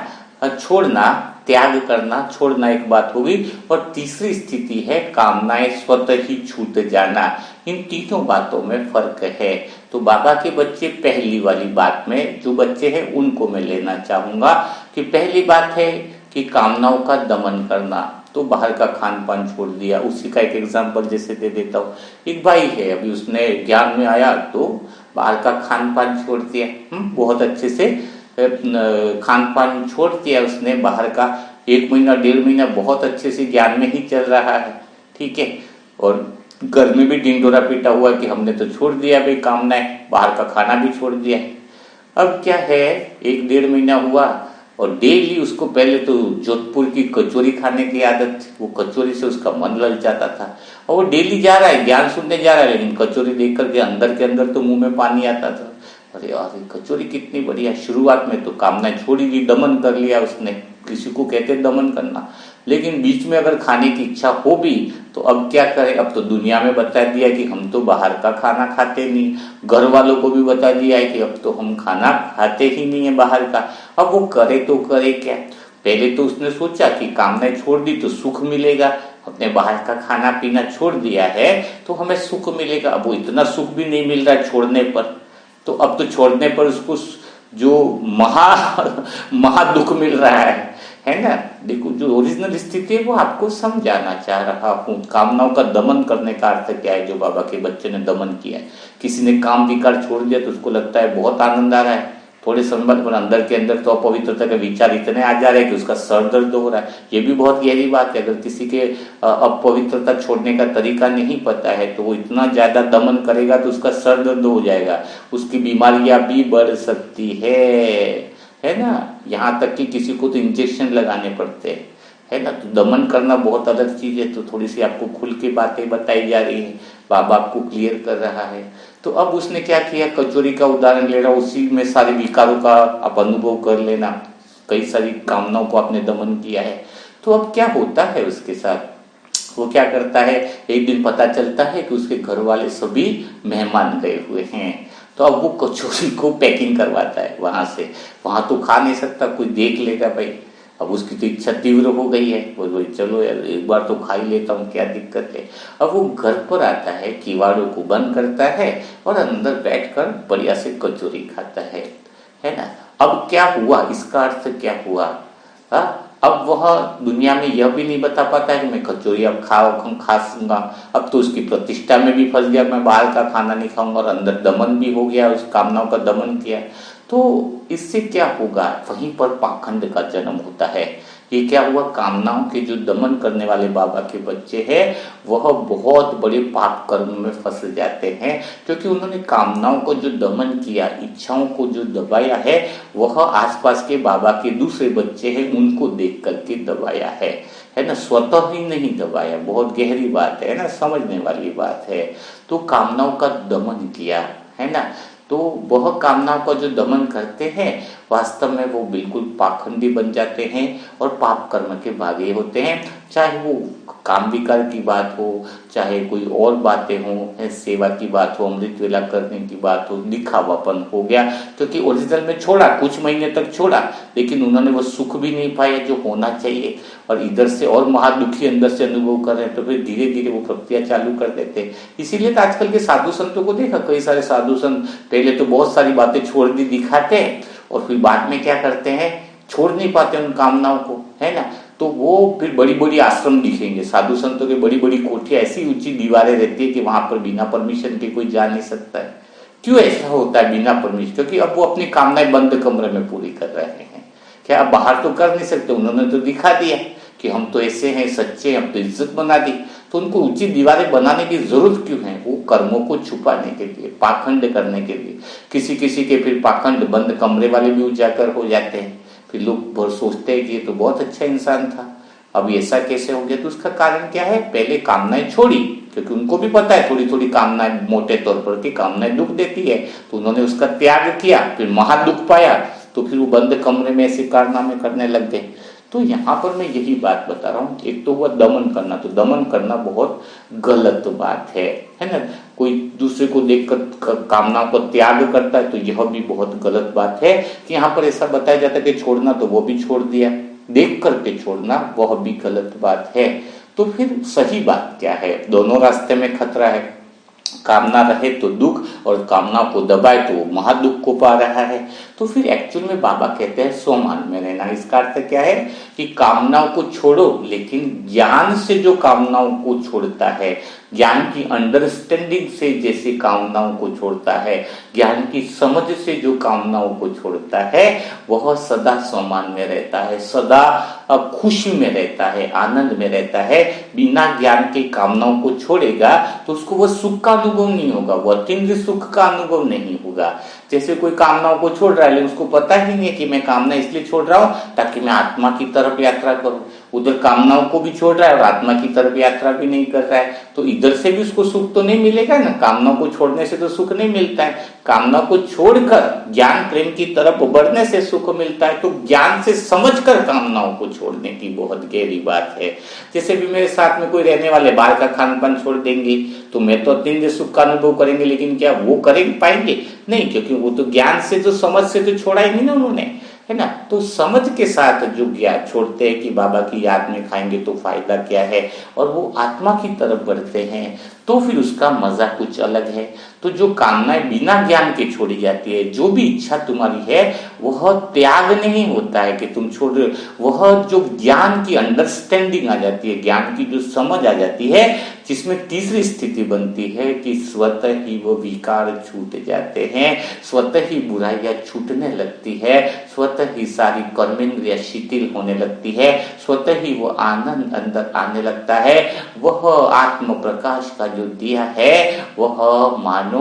छोड़ना, त्याग करना, छोड़ना एक बात होगी। और तीसरी स्थिति है कामनाएं स्वतः ही छूट जाना। इन तीनों बातों में फर्क है। तो बाबा के बच्चे पहली वाली बात में जो बच्चे हैं उनको मैं लेना चाहूंगा कि पहली बात है कि कामनाओं का दमन करना, तो बाहर का खान पान छोड़ दिया। उसी का एक एग्जांपल जैसे दे देता हूँ। एक भाई है, अभी उसने ज्ञान में आया तो बाहर का खान पान छोड़ दिया, बहुत अच्छे से खान पान छोड़ दिया उसने बाहर का। 1 महीना 1.5 महीना बहुत अच्छे से ज्ञान में ही चल रहा है, ठीक है। और घर में भी ढिंढोरा पीटा हुआ कि हमने तो छोड़ दिया भाई कामनाएं, बाहर का खाना भी छोड़ दिया। अब क्या है, 1-1.5 महीना हुआ और डेली उसको पहले तो जोधपुर की कचौरी खाने की आदत थी। वो कचौरी से उसका मन लग जाता था और वो डेली जा रहा है, ज्ञान सुनने जा रहा है, लेकिन कचौरी देख करके अंदर के अंदर तो मुंह में पानी आता था। अरे यार कचौरी कितनी बढ़िया। शुरुआत में तो कामनाएं छोड़ी दी, दमन कर लिया उसने, किसी को कहते दमन करना। लेकिन बीच में अगर खाने की इच्छा हो भी तो अब क्या करे, अब तो दुनिया में बता दिया कि हम तो बाहर का खाना खाते नहीं, घर वालों को भी बता दिया है कि अब तो हम खाना खाते ही नहीं है बाहर का। अब वो करे तो करे क्या। पहले तो उसने सोचा कि कामनाएं छोड़ दी तो सुख मिलेगा, अपने बाहर का खाना पीना छोड़ दिया है तो हमें सुख मिलेगा। अब वो इतना सुख भी नहीं मिल रहा छोड़ने पर, तो अब तो छोड़ने पर उसको जो महा दुख मिल रहा है ना। देखो जो ओरिजिनल स्थिति है वो आपको समझाना चाह रहा हूँ। कामनाओं का दमन करने का अर्थ क्या है, जो बाबा के बच्चे ने दमन किया है। किसी ने काम विकार छोड़ दिया तो उसको लगता है बहुत आनंद आ रहा है, थोड़े समय बाद पर अंदर के अंदर तो अपवित्रता के विचार इतने आ जा रहे हैं कि उसका सर दर्द हो रहा है। ये भी बहुत गहरी बात है। अगर किसी के अपवित्रता छोड़ने का तरीका नहीं पता है तो वो इतना ज्यादा दमन करेगा तो उसका सर दर्द हो जाएगा, उसकी बीमारियां भी बढ़ सकती है ना। यहाँ तक कि किसी को तो इंजेक्शन लगाने पड़ते हैं, है ना। तो दमन करना बहुत अलग चीज है। तो थोड़ी सी आपको खुल के बातें बताई जा रही है, बाबा आपको क्लियर कर रहा है। तो अब उसने क्या किया, कचौरी का उदाहरण ले रहा, उसी में सारे विकारों का आप अनुभव कर लेना। कई सारी कामनाओं को आपने दमन किया है। तो अब क्या होता है उसके साथ, वो क्या करता है, एक दिन पता चलता है कि उसके घर वाले सभी मेहमान गए हुए हैं। तो अब वो कचौरी को पैकिंग करवाता है वहां से। वहां तो खा नहीं सकता, कोई देख लेगा भाई। अब उसकी तो इच्छा तीव्र हो गई है, बोल चलो यार एक बार तो खा ही लेता हूँ, क्या दिक्कत है। अब वो घर पर आता है, किवाड़ों को बंद करता है और अंदर बैठकर बढ़िया से कचौरी खाता है ना। अब क्या हुआ, इसका अर्थ क्या हुआ, अब वह दुनिया में यह भी नहीं बता पाता है कि मैं कचौरी अब खा सूंगा। अब तो उसकी प्रतिष्ठा में भी फंस गया, मैं बाहर का खाना नहीं खाऊंगा, और अंदर दमन भी हो गया, उस कामनाओं का दमन किया। तो इससे क्या होगा, वहीं पर पाखंड का जन्म होता है। ये क्या हुआ, कामनाओं के जो दमन करने वाले बाबा के बच्चे हैं वह बहुत बड़े पाप कर्म में फंस जाते हैं, क्योंकि उन्होंने कामनाओं को जो दमन किया, इच्छाओं को जो दबाया है, वह आसपास के बाबा के दूसरे बच्चे हैं उनको देख करके दबाया है ना, स्वतः ही नहीं दबाया। बहुत गहरी बात है ना, समझने वाली बात है। तो कामनाओं का दमन किया, है ना। तो वह कामनाओं का जो दमन करते हैं वास्तव में वो बिल्कुल पाखंडी बन जाते हैं और पाप कर्म के भागी होते हैं। चाहे वो काम विकार की बात हो, चाहे कोई और बातें हो, सेवा की बात हो, अमृत वेला करने की बात हो, दिखावापन हो गया। क्योंकि ओरिजिनल में छोड़ा, कुछ महीने तक छोड़ा, लेकिन उन्होंने वो सुख भी नहीं पाया जो होना चाहिए, और इधर से और महादुखी अंदर से अनुभव कर रहे हैं। तो फिर धीरे धीरे वो प्रक्रिया चालू कर देते हैं। इसीलिए तो आजकल के साधु संतों को देखा, कई सारे साधु संत पहले तो बहुत सारी बातें छोड़ दी दिखाते हैं और फिर बाद में क्या करते हैं, छोड़ नहीं पाते उन कामनाओं को, है ना। तो वो फिर बड़ी बड़ी आश्रम दिखेंगे। साधु संतों की बड़ी बड़ी कोठियां, ऐसी ऊंची दीवारें रहती है कि वहां पर बिना परमिशन के कोई जा नहीं सकता है। क्यों ऐसा होता है बिना परमिशन? क्योंकि अब वो अपनी कामनाएं बंद कमरे में पूरी कर रहे हैं। क्या अब बाहर तो कर नहीं सकते, उन्होंने तो दिखा दिया कि हम तो ऐसे हैं, सच्चे हैं, हम तो इज्जत बना दी। तो उनको ऊंची दीवारें बनाने की जरूरत क्यों है? वो कर्मों को छुपाने के लिए, पाखंड करने के लिए। किसी किसी के फिर पाखंड बंद कमरे वाले भी उजागर हो जाते हैं। फिर लोग बहुत सोचते हैं कि ये तो बहुत अच्छा इंसान था, अब ऐसा कैसे हो गया? तो उसका कारण क्या है, पहले कामनाएं छोड़ी, क्योंकि उनको भी पता है थोड़ी थोड़ी कामनाएं मोटे तौर पर की कामनाएं दुख देती है, तो उन्होंने उसका त्याग किया, फिर महादुख पाया, तो फिर वो बंद कमरे में ऐसे कारनामे करने लग गए। तो यहाँ पर मैं यही बात बता रहा हूँ, एक तो हुआ दमन करना, तो दमन करना बहुत गलत बात है ना। कोई दूसरे को देखकर कामनाओं को त्याग करता है तो यह भी बहुत गलत बात है कि यहाँ पर ऐसा बताया जाता है कि छोड़ना, तो वो भी छोड़ दिया, देख करके छोड़ना वह भी गलत बात है। तो फिर सही बात क्या है? दोनों रास्ते में खतरा है। कामना रहे तो दुख, और कामना को दबाए तो वो महादुख को पा रहा है। तो फिर एक्चुअल में बाबा कहते हैं स्वमान में रहना। इसका अर्थ क्या है कि कामनाओं को छोड़ो, लेकिन ज्ञान से जो कामनाओं को छोड़ता है, ज्ञान की अंडरस्टैंडिंग से जैसे कामनाओं को छोड़ता है, ज्ञान की समझ से जो कामनाओं को छोड़ता है, वह सदा स्वमान में रहता है, सदा खुशी में रहता है, आनंद में रहता है। बिना ज्ञान के कामनाओं को छोड़ेगा तो उसको वह सुख का अनुभव नहीं होगा, वह अतीन्द्रिय सुख का अनुभव नहीं होगा। जैसे कोई कामनाओं को छोड़ रहा है लेकिन उसको पता ही नहीं है कि मैं कामना इसलिए छोड़ रहा हूं ताकि मैं आत्मा की तरफ यात्रा करूं। उधर कामनाओं को भी छोड़ रहा है और आत्मा की तरफ यात्रा भी नहीं कर रहा है, तो इधर से भी उसको सुख तो नहीं मिलेगा ना। कामनाओं को छोड़ने से तो सुख नहीं मिलता है, कामना को छोड़कर ज्ञान प्रेम की तरफ बढ़ने से सुख मिलता है। तो ज्ञान से समझकर कामनाओं को छोड़ने की बहुत गहरी बात है। जैसे भी मेरे साथ में कोई रहने वाले बाहर का खान पान छोड़ देंगे तो मैं तो अत्यंत सुख का अनुभव करेंगे, लेकिन क्या वो कर पाएंगे? नहीं, क्योंकि वो तो ज्ञान से, जो समझ से तो छोड़ा ही नहीं ना उन्होंने, है ना। तो समझ के साथ जो ज्ञान छोड़ते हैं कि बाबा की याद में खाएंगे तो फायदा क्या है, और वो आत्मा की तरफ बढ़ते हैं, तो फिर उसका मजा कुछ अलग है। तो जो कामनाएं बिना ज्ञान के छोड़ी जाती है, जो भी इच्छा तुम्हारी है, वह त्याग नहीं होता है कि तुम छोड़ रहे हो, वह जो ज्ञान की अंडरस्टैंडिंग आ जाती है, ज्ञान की जो समझ आ जाती है, जिसमें तीसरी स्थिति बनती है कि स्वतः ही वो विकार छूट जाते हैं, स्वतः ही बुराइयां छूटने लगती है, स्वतः ही सारी कर्मेंद्रियां शिथिल होने लगती है, स्वतः ही वो आनंद अंदर आने लगता है। वह आत्म प्रकाश का जो दिया है वह मानो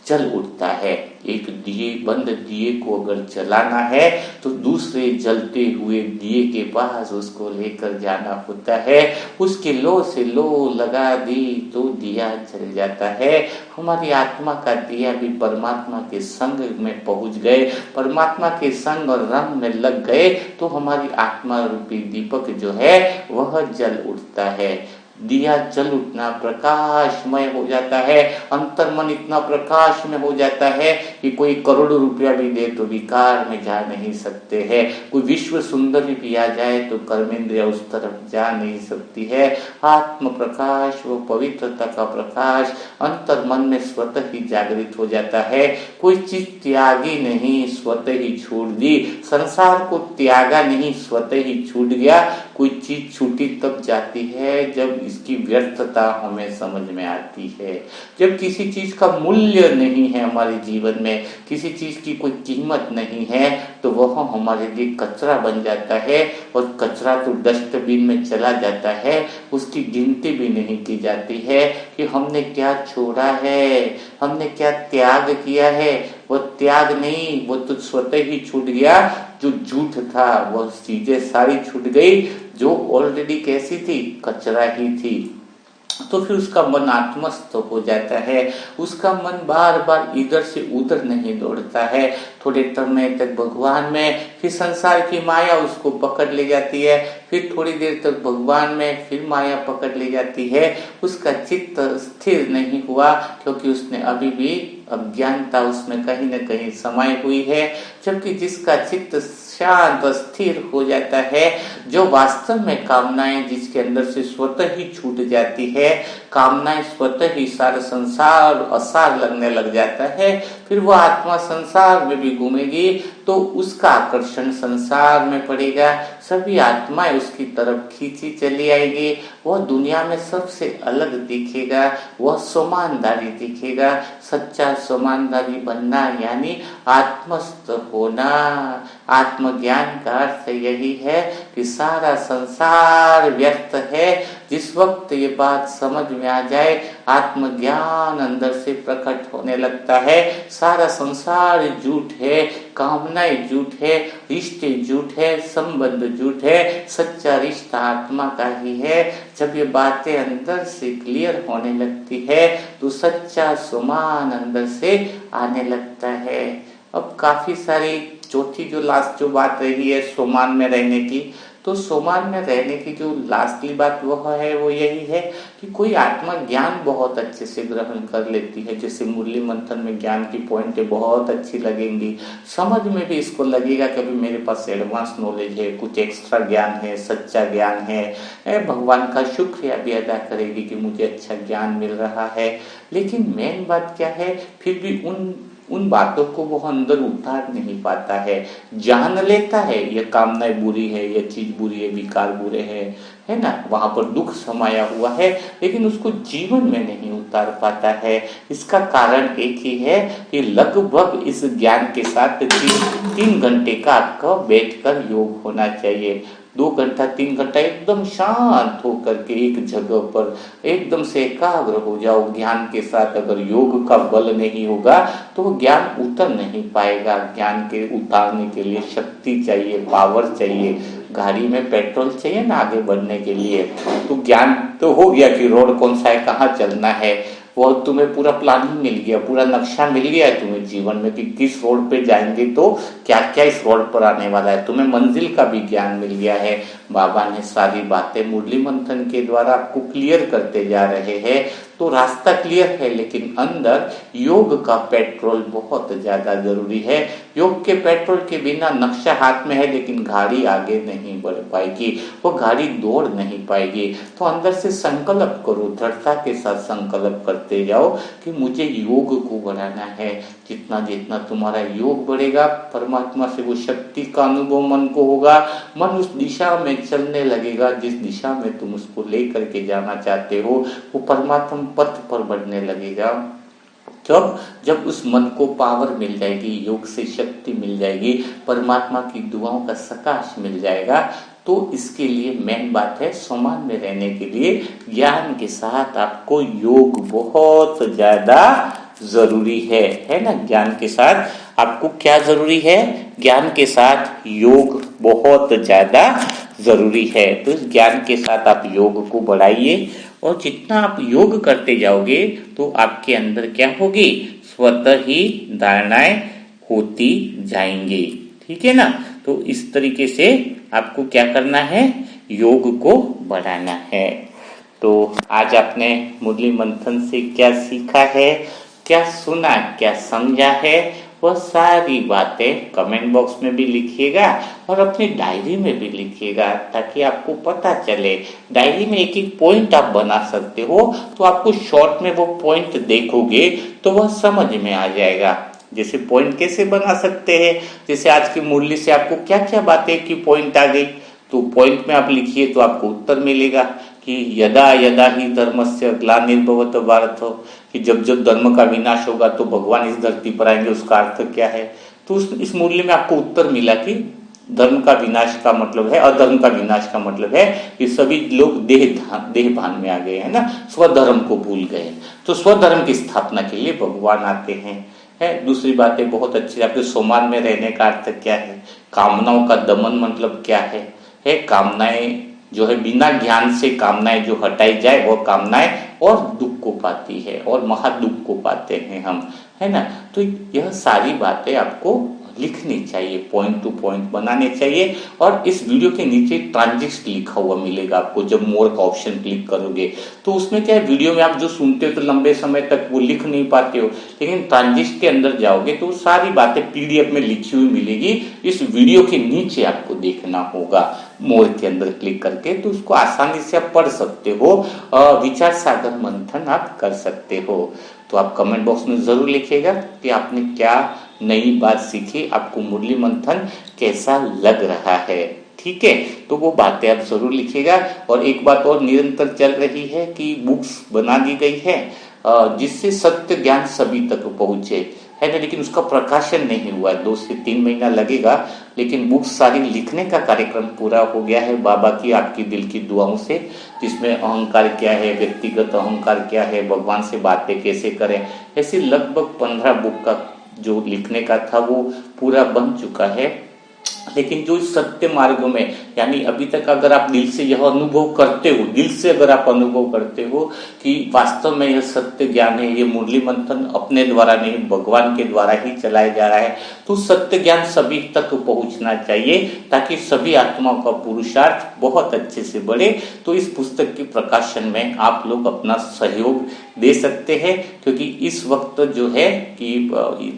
जल उठता है। एक दिए, बंद दिए को अगर जलाना है तो दूसरे जलते हुए दिए के पास उसको लेकर जाना होता है। उसके लो से लो लगा दी तो दिया जल जाता है। हमारी आत्मा का दिया भी परमात्मा के संग में पहुंच गए, परमात्मा के संग और रंग में लग गए, तो हमारी आत्मा रूपी दीपक जो है वह जल उठता है। दिया जल उठना प्रकाशमय हो जाता है, अंतर मन इतना प्रकाश में हो जाता है कि कोई करोड़ों रुपया भी दे तो विकार में जा नहीं सकते हैं। कोई विश्व सुंदरी भी आ जाए तो कर्मेंद्रिया उस तरफ जा नहीं सकती है। आत्म प्रकाश, वो पवित्रता का प्रकाश अंतर मन में स्वतः ही जागृत हो जाता है। कोई चीज त्यागी नहीं, स्वतः ही छोड़ दी। संसार को त्यागा नहीं, स्वतः ही छूट गया। कोई चीज छूटी तब जाती है जब इसकी व्यर्थता हमें समझ में आती है, जब किसी चीज का मूल्य नहीं है हमारे जीवन में, किसी चीज की कोई कीमत नहीं है, तो वह हमारे लिए कचरा बन जाता है। और कचरा तो डस्टबिन में चला जाता है, उसकी गिनती भी नहीं की जाती है कि हमने क्या छोड़ा है, हमने क्या त्याग किया है। वो त्याग नहीं, वो तो स्वतः ही छूट गया। जो झूठ था वह चीजें सारी छूट गई, जो ऑलरेडी कैसी थी, कचरा ही थी। तो फिर उसका मन आत्मस्थ हो जाता है, उसका मन बार बार इधर से उधर नहीं दौड़ता है। थोड़े समय तक भगवान में, फिर संसार की माया उसको पकड़ ले जाती है, फिर थोड़ी देर तक भगवान में, फिर माया पकड़ ले जाती है। उसका चित्त स्थिर नहीं हुआ क्योंकि उसने अभी भी अज्ञानता उसमें कहीं न कहीं समाई हुई है। जबकि जिसका चित्त शांत स्थिर हो जाता है, जो वास्तव में कामनाएं जिसके अंदर से स्वतः ही छूट जाती है, कामनाएं स्वतः ही सारा संसार असार लगने लग जाता है, फिर वो आत्मा संसार में भी घूमेगी तो उसका आकर्षण संसार में पड़ेगा, सभी आत्माएं उसकी तरफ खींची चली आएगी। वह दुनिया में सबसे अलग दिखेगा, वह समानदारी दिखेगा। सच्चा समानदारी बनना यानी आत्मस्थ होना। आत्मज्ञान का अर्थ यही है कि सारा संसार व्यर्थ है। जिस वक्त ये बात समझ में आ जाए, आत्मज्ञान अंदर से प्रकट होने लगता है। सारा संसार झूठ है, कामनाएं झूठ है, रिश्ते झूठ है, संबंध झूठ है, सच्चा रिश्ता आत्मा का ही है। जब ये बातें अंदर से क्लियर होने लगती है तो सच्चा सुमान अंदर से आने लगता है। अब काफी सारी चौथी जो लास्ट जो बात रही है सोमान में रहने की, तो सोमान में रहने की जो लास्टली बात वह है वो यही है कि कोई आत्मा ज्ञान बहुत अच्छे से ग्रहण कर लेती है। जैसे मुरली मंथन में ज्ञान की पॉइंटें बहुत अच्छी लगेंगी, समझ में भी इसको लगेगा कि अभी मेरे पास एडवांस नॉलेज है, कुछ एक्स्ट्रा ज्ञान है, सच्चा ज्ञान है, भगवान का शुक्रिया भी अदा करेगी कि मुझे अच्छा ज्ञान मिल रहा है। लेकिन मेन बात क्या है, फिर भी उन बातों को वो अंदर उतार नहीं पाता है। जान लेता है ये कामनाएं बुरी है, ये चीज बुरी है, विकार बुरे है ना, वहां पर दुख समाया हुआ है, लेकिन उसको जीवन में नहीं उतार पाता है। इसका कारण एक ही है कि लगभग इस ज्ञान के साथ 3 घंटे का आपका बैठकर योग होना चाहिए। 2 घंटा 3 घंटा एकदम शांत होकर के एक जगह पर एकदम से एकाग्र हो जाओ ज्ञान के साथ। अगर योग का बल नहीं होगा तो वो ज्ञान उतर नहीं पाएगा। ज्ञान के उतारने के लिए शक्ति चाहिए, पावर चाहिए। गाड़ी में पेट्रोल चाहिए ना आगे बढ़ने के लिए, तो ज्ञान तो हो गया कि रोड कौन सा है, कहाँ चलना है, वो तुम्हें पूरा प्लानिंग मिल गया, पूरा नक्शा मिल गया है तुम्हें जीवन में कि किस रोड पे जाएंगे तो क्या क्या इस रोड पर आने वाला है। तुम्हें मंजिल का भी ज्ञान मिल गया है। बाबा ने सारी बातें मुरली मंथन के द्वारा आपको क्लियर करते जा रहे हैं, तो रास्ता क्लियर है। लेकिन अंदर योग का पेट्रोल बहुत ज्यादा जरूरी है। योग के पेट्रोल के बिना नक्शा हाथ में है लेकिन गाड़ी आगे नहीं बढ़ पाएगी, वो गाड़ी दौड़ नहीं पाएगी। तो अंदर से संकल्प करो, दृढ़ता के साथ संकल्प करते जाओ कि मुझे योग को बढ़ाना है। जितना जितना तुम्हारा योग बढ़ेगा, परमात्मा से वो शक्ति का अनुभव मन को होगा, मन उस दिशा में चलने लगेगा जिस दिशा में तुम उसको लेकर के जाना चाहते हो। वो परमात्मा पथ पर बढ़ने लगेगा। जब उस मन को पावर मिल जाएगी, योग से शक्ति मिल जाएगी, परमात्मा की दुआओं का सकाश मिल जाएगा, तो इसके लिए मेन बात है समान में रहने के लिए ज्ञान के साथ आपको योग बहुत ज्यादा जरूरी है ना। ज्ञान के साथ आपको क्या जरूरी है, ज्ञान के साथ योग बहुत ज्यादा जरूरी है। तो इस ज्ञान के साथ आप योग को बढ़ाइए, और जितना आप योग करते जाओगे तो आपके अंदर क्या होगी, स्वतः ही धारणाएं होती जाएंगी। ठीक है ना। तो इस तरीके से आपको क्या करना है, योग को बढ़ाना है। तो आज आपने मुरली मंथन से क्या सीखा है, क्या सुना, क्या समझा है, वह सारी बातें कमेंट बॉक्स में भी लिखिएगा और अपनी डायरी में भी लिखिएगा, ताकि आपको पता चले। डायरी में एक एक पॉइंट आप बना सकते हो, तो आपको शॉर्ट में वो पॉइंट देखोगे तो वह समझ में आ जाएगा। जैसे पॉइंट कैसे बना सकते हैं, जैसे आज की मुरली से आपको क्या क्या बातें की पॉइंट आ गई, तो पॉइंट में आप लिखिए तो आपको उत्तर मिलेगा कि यदा यदा ही धर्मस्य ग्लानिर्भवतो भारत, कि जब जब धर्म का विनाश होगा तो भगवान इस धरती पर आएंगे, उसका अर्थ क्या है। तो इस मूल्य में आपको उत्तर मिला कि धर्म का विनाश का मतलब है, अधर्म का विनाश का मतलब है कि सभी लोग देह भान में आ गए हैं ना, स्वधर्म को भूल गए। तो स्वधर्म की स्थापना के लिए भगवान आते हैं। दूसरी बातें बहुत अच्छी, आपके सोमान में रहने का अर्थ क्या है, कामनाओं का दमन मतलब क्या है, कामनाएं जो है बिना ज्ञान से कामनाएं जो हटाई जाए वो कामनाएं और दुख को पाती है और महादुख को पाते हैं हम, है ना। तो यह सारी बातें आपको लिखनी चाहिए, पॉइंट टू पॉइंट बनाने चाहिए। और इस वीडियो के नीचे ट्रांजिस्ट लिखा हुआ मिलेगा आपको, जब मोर का ऑप्शन क्लिक करोगे तो उसमें क्या है, वीडियो में आप जो सुनते हो तो लंबे समय तक वो लिख नहीं पाते हो, लेकिन ट्रांजिस्ट के अंदर जाओगे तो सारी बातें पीडीएफ में लिखी हुई मिलेगी। इस वीडियो के नीचे आपको देखना होगा मोर के अंदर क्लिक करके, तो उसको आसानी से आप पढ़ सकते हो, विचार सागर मंथन आप कर सकते हो। तो आप कमेंट बॉक्स में जरूर लिखिएगा कि आपने क्या नई बात सीखी, आपको मुरली मंथन कैसा लग रहा है। ठीक है, तो वो बातें आप जरूर लिखिएगा। और एक बात और निरंतर चल रही है कि बुक्स बना दी गई है जिससे सत्य ज्ञान सभी तक पहुंचे, है ना, लेकिन उसका प्रकाशन नहीं हुआ है, 2 से 3 महीना लगेगा। लेकिन बुक्स सारी लिखने का कार्यक्रम पूरा हो गया है बाबा की आपकी दिल की दुआओं से, जिसमें अहंकार क्या है, व्यक्तिगत अहंकार क्या है, भगवान से बातें कैसे करें, ऐसे लगभग 15 बुक का जो लिखने का था वो पूरा बन चुका है। लेकिन जो इस सत्य मार्ग में, यानी अभी तक अगर आप दिल से यह अनुभव करते हो, दिल से अगर आप अनुभव करते हो कि वास्तव में यह सत्य ज्ञान है, ये मुरली मंथन अपने द्वारा नहीं भगवान के द्वारा ही चलाया जा रहा है, तो सत्य ज्ञान सभी तक पहुंचना चाहिए ताकि सभी आत्माओं का पुरुषार्थ बहुत अच्छे से बढ़े। तो इस पुस्तक के प्रकाशन में आप लोग अपना सहयोग दे सकते हैं, क्योंकि इस वक्त जो है कि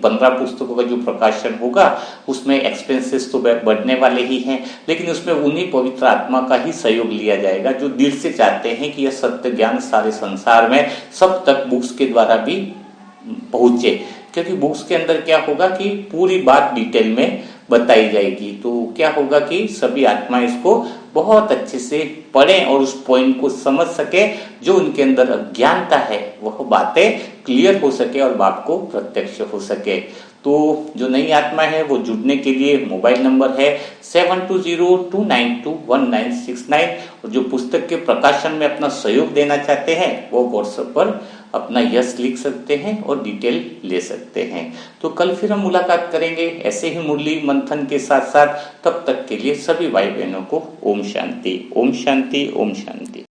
15 पुस्तकों का जो प्रकाशन होगा उसमें एक्सपेंसेस तो बढ़ने वाले ही हैं, लेकिन उसमें उन्हीं पवित्र आत्मा का ही सहयोग लिया जाएगा जो दिल से चाहते हैं कि यह सत्य ज्ञान सारे संसार में सब तक बुक्स के द्वारा भी पहुंचे। क्योंकि बुक्स के अंदर क्या होगा कि पूरी बात डिटेल में बताई जाएगी, तो क्या होगा कि सभी आत्मा इसको बहुत अच्छे से पढ़ें और उस पॉइंट को समझ सके, जो उनके अंदर अज्ञानता है वह बातें क्लियर हो सके और बाप को प्रत्यक्ष हो सके। तो जो नई आत्मा है वो जुड़ने के लिए मोबाइल नंबर है 7202921969, और जो पुस्तक के प्रकाशन में अपना सहयोग देना चाहते हैं वो व्हाट्सएप पर अपना यस लिख सकते हैं और डिटेल ले सकते हैं। तो कल फिर हम मुलाकात करेंगे ऐसे ही मुरली मंथन के साथ साथ। तब तक के लिए सभी भाई बहनों को ओम शांति, ओम शांति, ओम शांति।